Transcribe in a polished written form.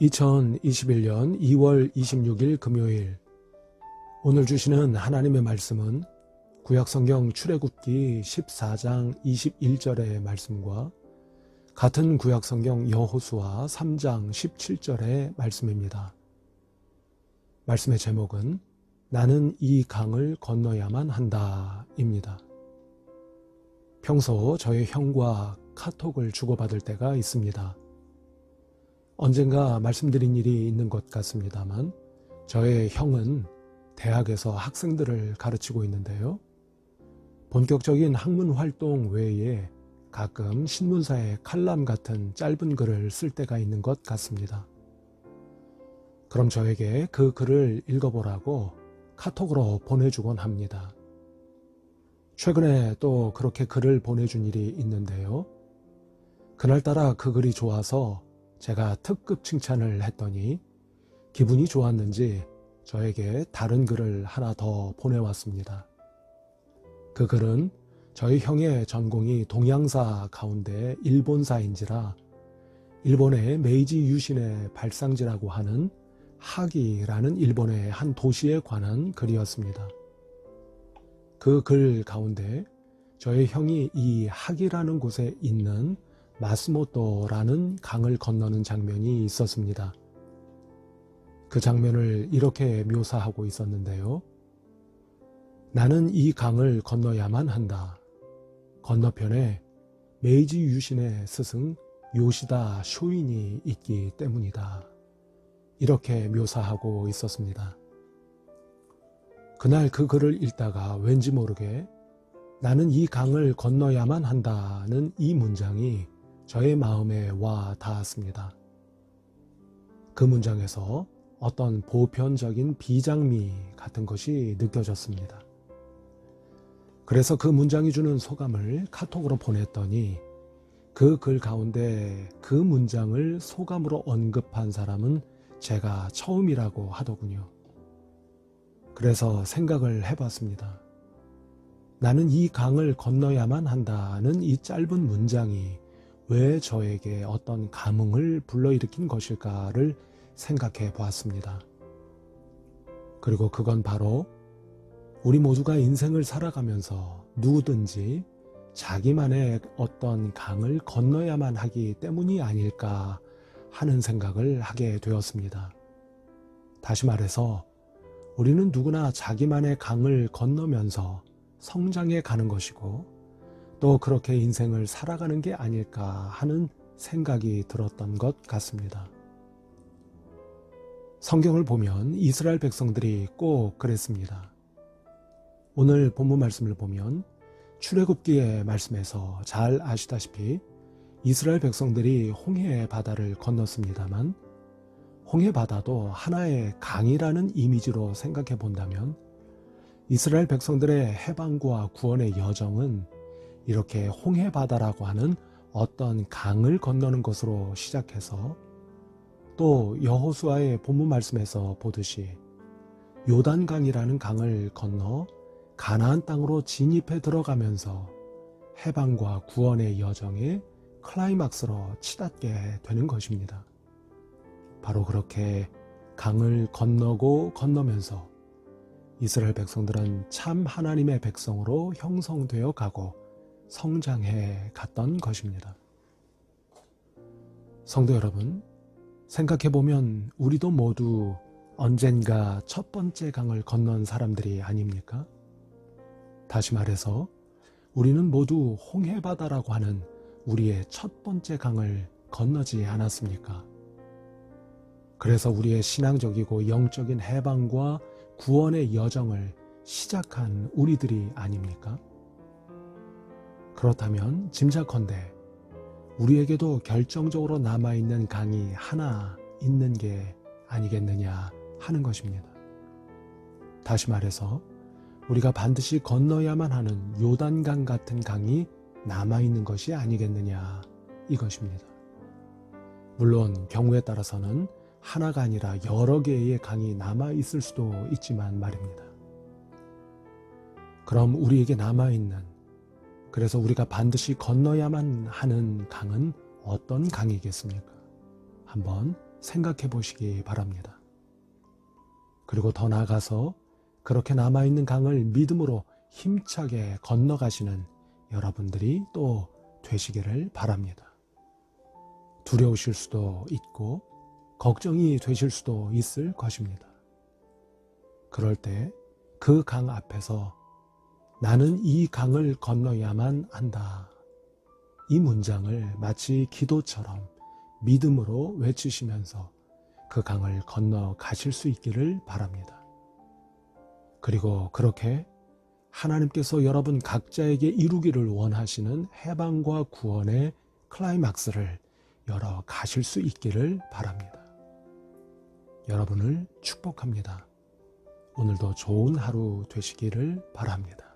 2021년 2월 26일 금요일, 오늘 주시는 하나님의 말씀은 구약성경 출애굽기 14장 21절의 말씀과 같은 구약성경 여호수아 3장 17절의 말씀입니다. 말씀의 제목은 나는 이 강을 건너야만 한다 입니다. 평소 저의 형과 카톡을 주고받을 때가 있습니다. 언젠가 말씀드린 일이 있는 것 같습니다만 저의 형은 대학에서 학생들을 가르치고 있는데요. 본격적인 학문 활동 외에 가끔 신문사의 칼럼 같은 짧은 글을 쓸 때가 있는 것 같습니다. 그럼 저에게 그 글을 읽어보라고 카톡으로 보내주곤 합니다. 최근에 또 그렇게 글을 보내준 일이 있는데요. 그날따라 그 글이 좋아서 제가 특급 칭찬을 했더니 기분이 좋았는지 저에게 다른 글을 하나 더 보내왔습니다. 그 글은 저희 형의 전공이 동양사 가운데 일본사인지라 일본의 메이지 유신의 발상지라고 하는 하기라는 일본의 한 도시에 관한 글이었습니다. 그 글 가운데 저희 형이 이 하기라는 곳에 있는 마스모토라는 강을 건너는 장면이 있었습니다. 그 장면을 이렇게 묘사하고 있었는데요. 나는 이 강을 건너야만 한다. 건너편에 메이지 유신의 스승 요시다 쇼인이 있기 때문이다. 이렇게 묘사하고 있었습니다. 그날 그 글을 읽다가 왠지 모르게 나는 이 강을 건너야만 한다는 이 문장이 저의 마음에 와 닿았습니다. 그 문장에서 어떤 보편적인 비장미 같은 것이 느껴졌습니다. 그래서 그 문장이 주는 소감을 카톡으로 보냈더니 그 글 가운데 그 문장을 소감으로 언급한 사람은 제가 처음이라고 하더군요. 그래서 생각을 해봤습니다. 나는 이 강을 건너야만 한다는 이 짧은 문장이 왜 저에게 어떤 감흥을 불러일으킨 것일까를 생각해 보았습니다. 그리고 그건 바로 우리 모두가 인생을 살아가면서 누구든지 자기만의 어떤 강을 건너야만 하기 때문이 아닐까 하는 생각을 하게 되었습니다. 다시 말해서 우리는 누구나 자기만의 강을 건너면서 성장해 가는 것이고 또 그렇게 인생을 살아가는 게 아닐까 하는 생각이 들었던 것 같습니다. 성경을 보면 이스라엘 백성들이 꼭 그랬습니다. 오늘 본문 말씀을 보면 출애굽기의 말씀에서 잘 아시다시피 이스라엘 백성들이 홍해 바다를 건넜습니다만 홍해 바다도 하나의 강이라는 이미지로 생각해 본다면 이스라엘 백성들의 해방과 구원의 여정은 이렇게 홍해 바다라고 하는 어떤 강을 건너는 것으로 시작해서 또 여호수아의 본문 말씀에서 보듯이 요단강이라는 강을 건너 가나안 땅으로 진입해 들어가면서 해방과 구원의 여정의 클라이막스로 치닫게 되는 것입니다. 바로 그렇게 강을 건너고 건너면서 이스라엘 백성들은 참 하나님의 백성으로 형성되어 가고 성장해 갔던 것입니다. 성도 여러분, 생각해보면 우리도 모두 언젠가 첫 번째 강을 건넌 사람들이 아닙니까? 다시 말해서 우리는 모두 홍해바다라고 하는 우리의 첫 번째 강을 건너지 않았습니까? 그래서 우리의 신앙적이고 영적인 해방과 구원의 여정을 시작한 우리들이 아닙니까? 그렇다면 짐작컨대 우리에게도 결정적으로 남아있는 강이 하나 있는 게 아니겠느냐 하는 것입니다. 다시 말해서 우리가 반드시 건너야만 하는 요단강 같은 강이 남아있는 것이 아니겠느냐 이것입니다. 물론 경우에 따라서는 하나가 아니라 여러 개의 강이 남아있을 수도 있지만 말입니다. 그럼 우리에게 남아있는, 그래서 우리가 반드시 건너야만 하는 강은 어떤 강이겠습니까? 한번 생각해 보시기 바랍니다. 그리고 더 나아가서 그렇게 남아있는 강을 믿음으로 힘차게 건너가시는 여러분들이 또 되시기를 바랍니다. 두려우실 수도 있고 걱정이 되실 수도 있을 것입니다. 그럴 때 그 강 앞에서 나는 이 강을 건너야만 한다. 이 문장을 마치 기도처럼 믿음으로 외치시면서 그 강을 건너 가실 수 있기를 바랍니다. 그리고 그렇게 하나님께서 여러분 각자에게 이루기를 원하시는 해방과 구원의 클라이막스를 열어 가실 수 있기를 바랍니다. 여러분을 축복합니다. 오늘도 좋은 하루 되시기를 바랍니다.